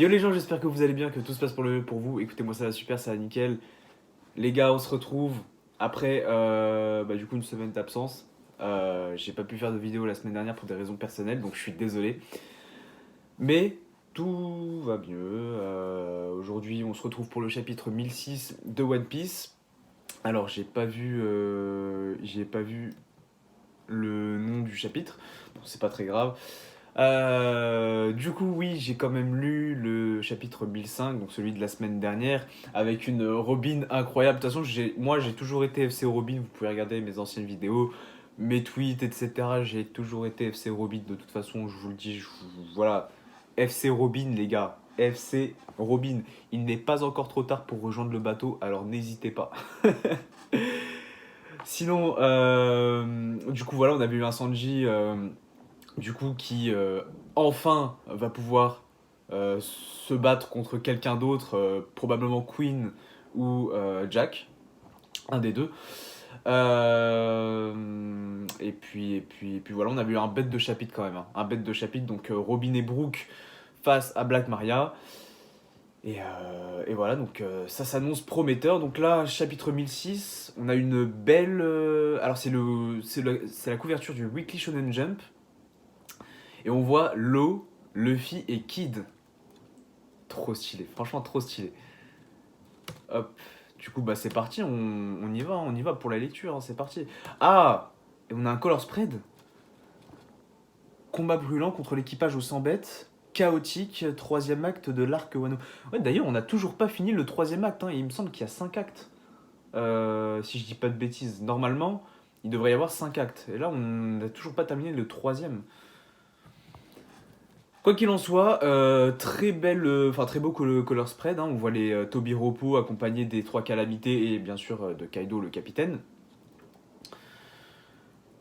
Yo les gens, j'espère que vous allez bien, que tout se passe pour le mieux pour vous. Écoutez, moi ça va super, ça va nickel. Les gars, on se retrouve après du coup une semaine d'absence. J'ai pas pu faire de vidéo la semaine dernière pour des raisons personnelles, donc je suis désolé. Mais tout va mieux. Aujourd'hui, on se retrouve pour le chapitre 1006 de One Piece. Alors, j'ai pas vu le nom du chapitre. Bon, c'est pas très grave. Du coup, oui, j'ai quand même lu le chapitre 1005, donc celui de la semaine dernière, avec une Robin incroyable. De toute façon, moi, j'ai toujours été FC Robin. Vous pouvez regarder mes anciennes vidéos, mes tweets, etc. J'ai toujours été FC Robin. De toute façon, je vous le dis, voilà. FC Robin, les gars. FC Robin. Il n'est pas encore trop tard pour rejoindre le bateau, alors n'hésitez pas. Sinon, du coup, voilà, on avait eu un Sanji. Du coup, qui enfin va pouvoir se battre contre quelqu'un d'autre, probablement Queen ou Jack, un des deux. Et puis voilà, on a eu un bête de chapitre quand même, hein. Un bête de chapitre, donc Robin et Brooke face à Black Maria. Et voilà, donc ça s'annonce prometteur. Donc là, chapitre 1006, on a une belle. Alors, c'est la couverture du Weekly Shonen Jump. Et on voit Law, Luffy et Kid. Trop stylé, franchement trop stylé. Hop, du coup bah c'est parti, on y va pour la lecture, hein, c'est parti. Ah, et on a un color spread. Combat brûlant contre l'équipage au 100 bêtes. Chaotique, troisième acte de l'arc Wano. Ouais, d'ailleurs on n'a toujours pas fini le troisième acte, hein, et il me semble qu'il y a 5 actes. Si je dis pas de bêtises, normalement il devrait y avoir 5 actes. Et là on n'a toujours pas terminé le troisième. Quoi qu'il en soit, très belle, enfin très beau color spread, hein. On voit les Toby Ropo accompagnés des trois calamités et bien sûr de Kaido le capitaine.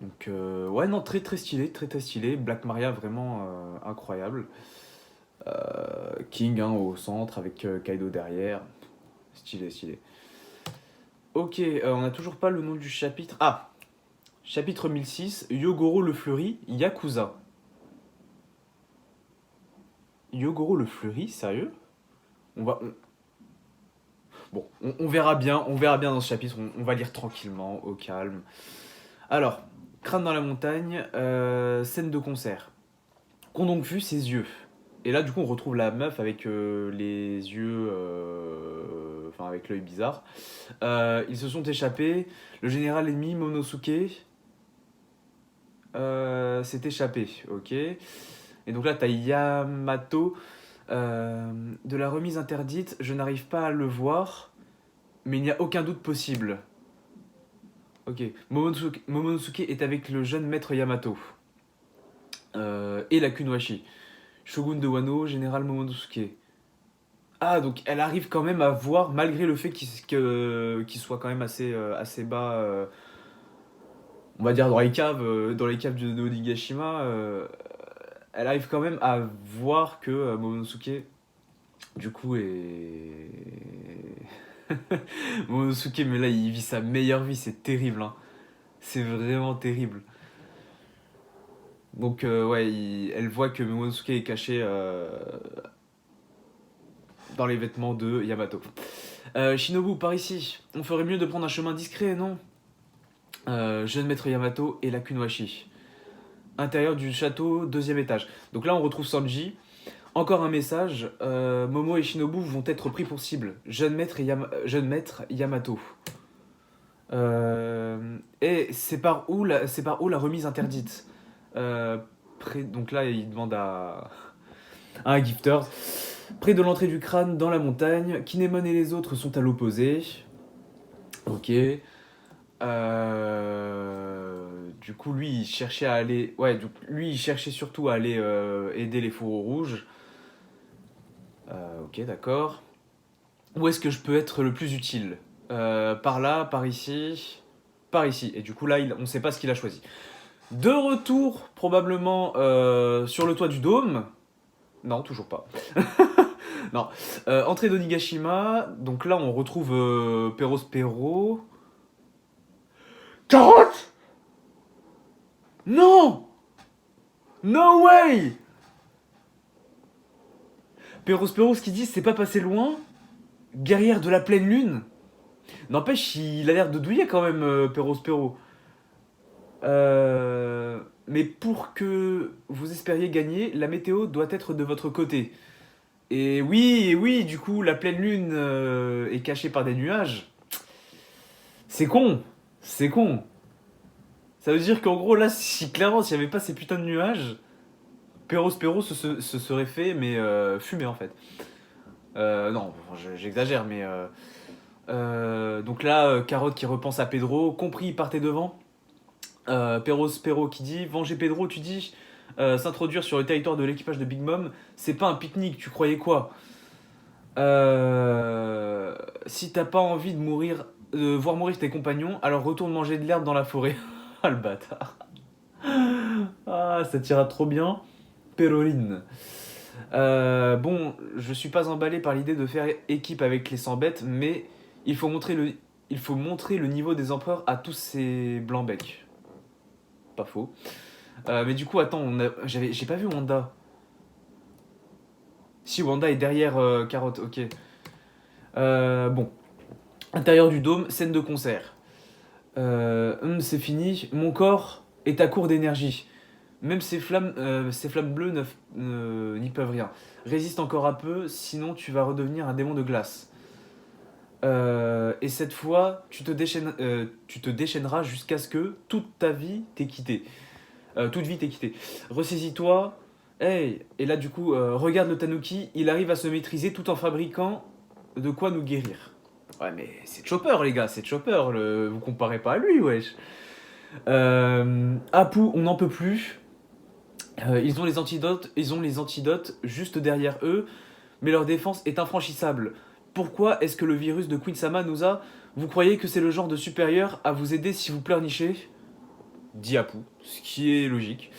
Donc ouais, non, très très stylé, très très stylé. Black Maria vraiment incroyable. King, hein, au centre avec Kaido derrière. Stylé, stylé. Ok, on n'a toujours pas le nom du chapitre. Ah, chapitre 1006, Yogoro le Fleuri, Yakuza. Yogoro le Fleuri, sérieux? on va, on- Bon, on verra bien, dans ce chapitre, on va lire tranquillement, au calme. Alors, Crâne dans la montagne, scène de concert. Qu'ont donc vu ses yeux? Et là, du coup, on retrouve la meuf avec les yeux. Enfin, avec l'œil bizarre. Ils se sont échappés. Le général ennemi, Monosuke, s'est échappé. Ok. Et donc là, t'as Yamato. De la remise interdite, je n'arrive pas à le voir, mais il n'y a aucun doute possible. Ok. Momonosuke est avec le jeune maître Yamato. Et la Kunoichi. Shogun de Wano, général Momonosuke. Ah, donc elle arrive quand même à voir, malgré le fait qu'il soit quand même assez bas, on va dire dans les caves de Onigashima, elle arrive quand même à voir que Momonosuke, du coup, est. Momonosuke, mais là, il vit sa meilleure vie, c'est terrible, hein. C'est vraiment terrible. Donc, ouais, elle voit que Momonosuke est caché dans les vêtements de Yamato. Shinobu, par ici. On ferait mieux de prendre un chemin discret, non? Jeune maître Yamato et la Kunoichi. Intérieur du château, deuxième étage. Donc là, on retrouve Sanji. Encore un message. Momo et Shinobu vont être pris pour cible. Jeune maître Yamato. Et c'est par où la remise interdite? Donc là, il demande à un gifter. Près de l'entrée du crâne, dans la montagne. Kinemon et les autres sont à l'opposé. Ok. Du coup, lui, il cherchait à aller. Ouais, donc, lui, il cherchait surtout à aller aider les fourreaux rouges. Ok, d'accord. Où est-ce que je peux être le plus utile? Par là, par ici, par ici. Et du coup, là, on ne sait pas ce qu'il a choisi. De retour, probablement, sur le toit du dôme. Non, toujours pas. Non. Entrée d'Onigashima. Donc là, on retrouve Perospero. Carotte. Non. No way. Perros qui dit c'est pas passé loin. Guerrière de la pleine lune. N'empêche, il a l'air de douiller quand même, Perros. Mais pour que vous espériez gagner, la météo doit être de votre côté. Et oui, du coup, la pleine lune est cachée par des nuages. C'est con, c'est con. Ça veut dire qu'en gros, là, si clairement, s'il n'y avait pas ces putains de nuages, Perros se serait fait, mais fumer en fait. Non, j'exagère, mais. Donc là, Carotte qui repense à Pedro, compris, partez devant. Perro qui dit venger Pedro, tu dis s'introduire sur le territoire de l'équipage de Big Mom, c'est pas un pique-nique, tu croyais quoi? Si t'as pas envie de voir mourir tes compagnons, alors retourne manger de l'herbe dans la forêt. Ah le bâtard. Ah, ça t'ira trop bien. Péroline. Bon, je suis pas emballé par l'idée de faire équipe avec les 100 bêtes, mais il faut montrer le niveau des empereurs à tous ces blancs-becs. Pas faux. Mais du coup, attends, j'ai pas vu Wanda. Si, Wanda est derrière Carotte, ok. Bon. Intérieur du dôme, scène de concert. C'est fini. Mon corps est à court d'énergie. Même ces flammes bleues n'y peuvent rien. Résiste encore un peu, sinon tu vas redevenir un démon de glace. Et cette fois, tu te déchaîneras jusqu'à ce que toute vie t'ait quitté. Ressaisis-toi. Hey, et là du coup, regarde le Tanuki, il arrive à se maîtriser tout en fabriquant de quoi nous guérir. Ouais mais c'est Chopper les gars, c'est Chopper, vous comparez pas à lui wesh. Apu, on n'en peut plus. Ils ont les antidotes juste derrière eux, mais leur défense est infranchissable. Pourquoi est-ce que le virus de Queen Sama nous a... Vous croyez que c'est le genre de supérieur à vous aider si vous pleurnichez? Dit Apu, ce qui est logique.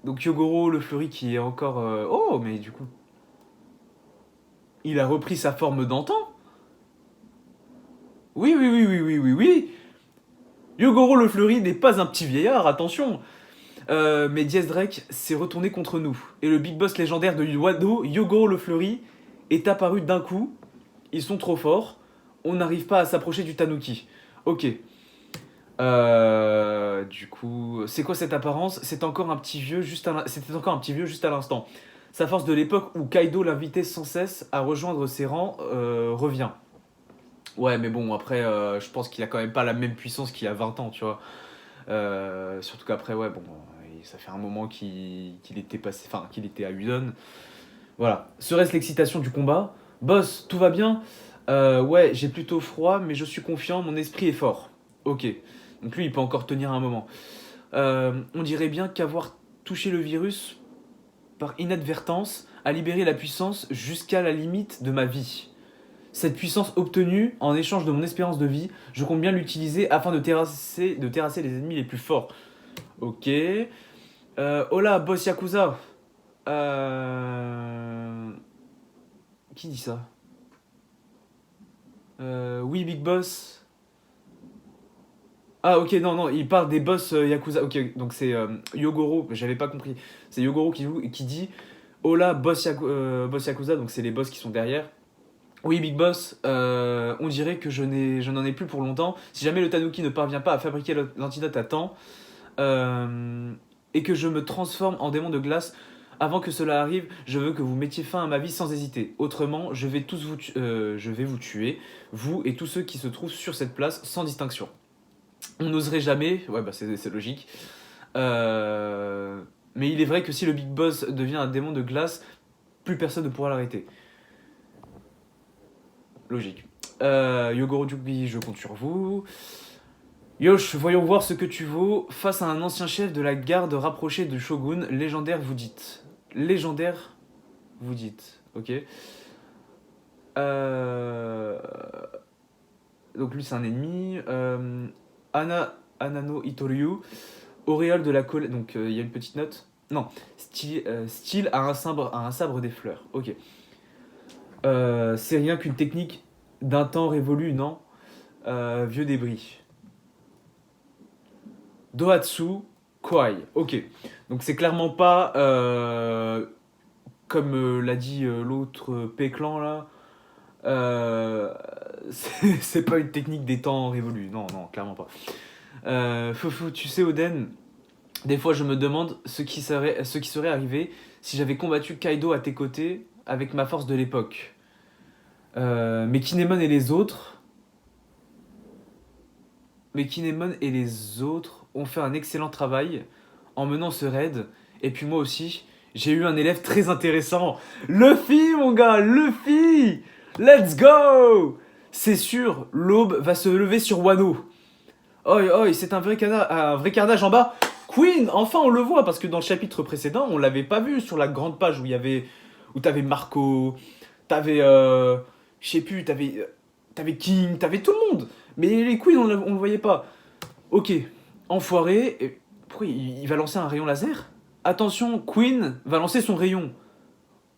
Donc Yogoro le fleuri qui est encore... Oh, mais du coup... Il a repris sa forme d'antan. Oui. Yogoro le fleuri n'est pas un petit vieillard, attention. Mais Diaz Drake s'est retourné contre nous. Et le big boss légendaire de Wado, Yogoro le fleuri, est apparu d'un coup. Ils sont trop forts. On n'arrive pas à s'approcher du Tanuki. Ok. Du coup, c'est quoi cette apparence? C'était encore un petit vieux juste à l'instant. Sa force de l'époque où Kaido l'invitait sans cesse à rejoindre ses rangs revient. Ouais, mais bon, après, je pense qu'il a quand même pas la même puissance qu'il y a 20 ans, tu vois. Surtout qu'après, ouais, bon, ça fait un moment qu'il était passé, enfin, qu'il était à Udon. Voilà. Serait-ce l'excitation du combat? Boss, tout va bien? Ouais, j'ai plutôt froid, mais je suis confiant, mon esprit est fort. Ok. Donc lui, il peut encore tenir un moment. On dirait bien qu'avoir touché le virus par inadvertance a libéré la puissance jusqu'à la limite de ma vie. Cette puissance obtenue en échange de mon espérance de vie, je compte bien l'utiliser afin de terrasser les ennemis les plus forts. Ok. Hola, boss Yakuza. Qui dit ça? Oui, Big Boss. Ah, ok, non, il parle des boss Yakuza. Ok, donc c'est Yogoro, j'avais pas compris. C'est Yogoro qui dit Hola, boss Yakuza, donc c'est les boss qui sont derrière. Oui, Big Boss, on dirait que je n'en ai plus pour longtemps. Si jamais le Tanuki ne parvient pas à fabriquer l'antidote à temps, et que je me transforme en démon de glace, avant que cela arrive, je veux que vous mettiez fin à ma vie sans hésiter. Autrement, je vais vous tuer, vous et tous ceux qui se trouvent sur cette place, sans distinction. On n'oserait jamais, ouais bah c'est logique, mais il est vrai que si le Big Boss devient un démon de glace, plus personne ne pourra l'arrêter. Logique. Yogoro Jubi, je compte sur vous. Yosh, voyons voir ce que tu vaux face à un ancien chef de la garde rapprochée de Shogun, légendaire vous dites. Légendaire vous dites, ok. Donc lui c'est un ennemi. Anano Itoryu, auréole de la colère. Donc il y a une petite note. Non, style à un sabre des fleurs, ok. C'est rien qu'une technique d'un temps révolu, non? Vieux débris. Dohatsu Kawhi, ok. Donc c'est clairement pas, comme l'a dit l'autre Péclan là, c'est pas une technique des temps révolus. Non, non, clairement pas. Foufou, tu sais, Oden, des fois je me demande ce qui serait arrivé si j'avais combattu Kaido à tes côtés avec ma force de l'époque. Mais Kinemon et les autres. Mais Kinemon et les autres ont fait un excellent travail en menant ce raid. Et puis moi aussi, j'ai eu un élève très intéressant. Luffy, mon gars, Luffy! Let's go! C'est sûr, l'aube va se lever sur Wano. Oi, oi, c'est un vrai carnage en bas. Queen, enfin on le voit, parce que dans le chapitre précédent, on l'avait pas vu sur la grande page où il y avait... Où t'avais Marco, t'avais... je sais plus, t'avais King, t'avais tout le monde. Mais les Queen, on le voyait pas. Ok, enfoiré. Pourquoi il va lancer un rayon laser? Attention, Queen va lancer son rayon.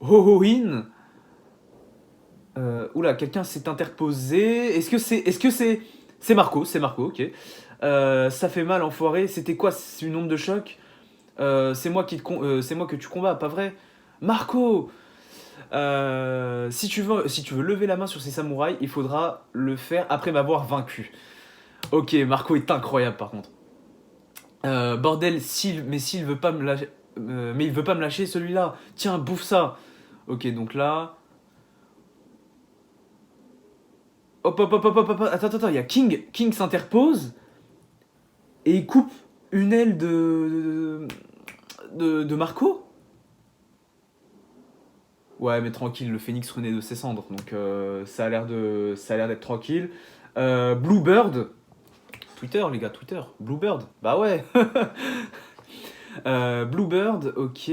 Ho-ho-in. Oula, quelqu'un s'est interposé. C'est Marco, ok. Ça fait mal, enfoiré. C'était quoi? C'est une onde de choc? C'est moi que tu combats, pas vrai? Marco! Si tu veux lever la main sur ces samouraïs, il faudra le faire après m'avoir vaincu. Ok, Marco est incroyable par contre. Bordel, s'il veut pas me lâcher, mais il veut pas me lâcher celui-là. Tiens, bouffe ça. Ok, donc là. Hop, hop, hop, hop, hop, hop. Attends, il y a King. King s'interpose et il coupe une aile de Marco. Ouais, mais tranquille, le phénix renaît de ses cendres, donc ça a l'air d'être tranquille. Bluebird, Twitter les gars, Twitter, Bluebird, bah ouais. Bluebird, ok,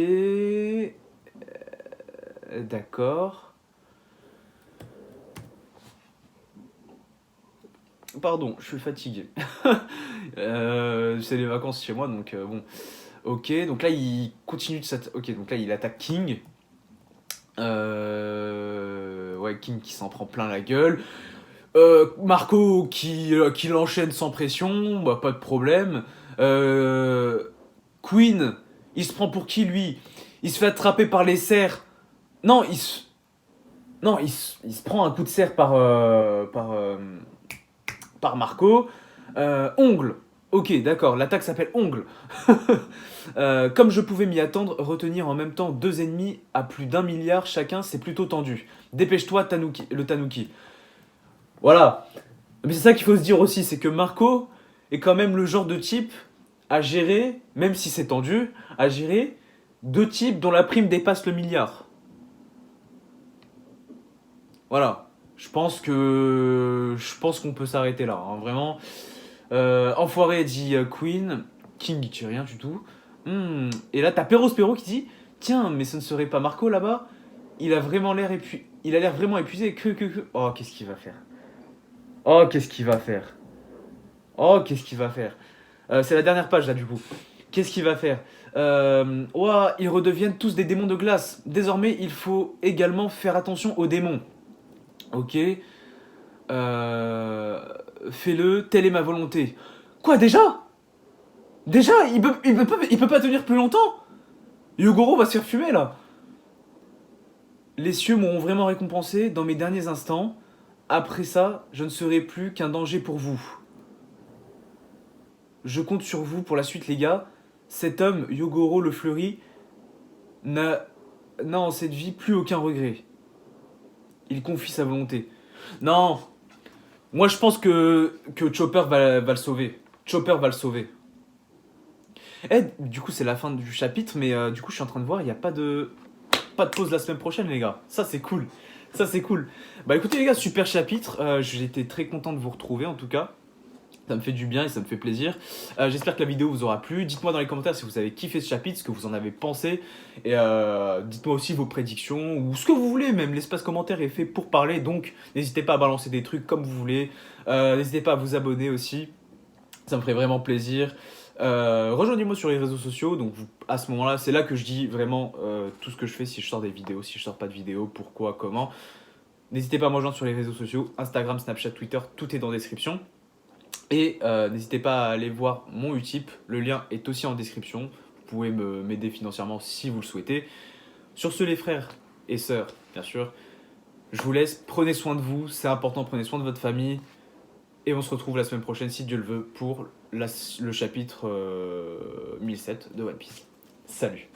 d'accord. Pardon, je suis fatigué. C'est les vacances chez moi, donc bon. Ok, donc là il continue de s'attaquer. Ok, donc là il attaque King. Ouais, King qui s'en prend plein la gueule. Marco qui l'enchaîne sans pression, bah, pas de problème. Queen, il se prend pour qui lui? Il se fait attraper par les cerfs. Non, il se prend un coup de cerf par Marco. Ongle. Ok, d'accord, l'attaque s'appelle Ongle. Comme je pouvais m'y attendre, retenir en même temps deux ennemis à plus d'1 milliard chacun, c'est plutôt tendu. Dépêche-toi, le Tanuki. Voilà. Mais c'est ça qu'il faut se dire aussi, c'est que Marco est quand même le genre de type à gérer, même si c'est tendu, à gérer deux types dont la prime dépasse le milliard. Voilà. Je pense qu'on peut s'arrêter là, hein, vraiment. Enfoiré, dit Queen. King, il tue rien du tout. Et là, t'as Perospero qui dit tiens, mais ce ne serait pas Marco là-bas? Il a vraiment l'air il a l'air vraiment épuisé. Oh, qu'est-ce qu'il va faire? Oh, qu'est-ce qu'il va faire? Oh, qu'est-ce qu'il va faire? C'est la dernière page là, du coup. Qu'est-ce qu'il va faire? Ouah, ils redeviennent tous des démons de glace. Désormais, il faut également faire attention aux démons. Ok. Fais-le, telle est ma volonté. Quoi, déjà? Déjà, il peut pas tenir plus longtemps? Yogoro va se faire fumer là. Les cieux m'ont vraiment récompensé dans mes derniers instants. Après ça, je ne serai plus qu'un danger pour vous. Je compte sur vous pour la suite, les gars. Cet homme, Yogoro le Fleuri, n'a en cette vie plus aucun regret. Il confie sa volonté. Non, moi je pense que Chopper va le sauver. Chopper va le sauver. Eh, du coup, c'est la fin du chapitre, mais du coup, je suis en train de voir, il n'y a pas de pause la semaine prochaine, les gars. Ça, c'est cool. Ça, c'est cool. Bah écoutez, les gars, super chapitre. J'étais très content de vous retrouver, en tout cas. Ça me fait du bien et ça me fait plaisir. J'espère que la vidéo vous aura plu. Dites-moi dans les commentaires si vous avez kiffé ce chapitre, ce que vous en avez pensé. Et dites-moi aussi vos prédictions ou ce que vous voulez. Même l'espace commentaire est fait pour parler. Donc n'hésitez pas à balancer des trucs comme vous voulez. N'hésitez pas à vous abonner aussi. Ça me ferait vraiment plaisir. Rejoignez-moi sur les réseaux sociaux. Donc à ce moment-là, c'est là que je dis vraiment tout ce que je fais si je sors des vidéos, si je sors pas de vidéos, pourquoi, comment. N'hésitez pas à me rejoindre sur les réseaux sociaux. Instagram, Snapchat, Twitter, tout est dans la description. Et n'hésitez pas à aller voir mon Utip, le lien est aussi en description. Vous pouvez m'aider financièrement si vous le souhaitez. Sur ce, les frères et sœurs, bien sûr, je vous laisse, prenez soin de vous, c'est important, prenez soin de votre famille. Et on se retrouve la semaine prochaine, si Dieu le veut, pour le chapitre 1007 de One Piece. Salut!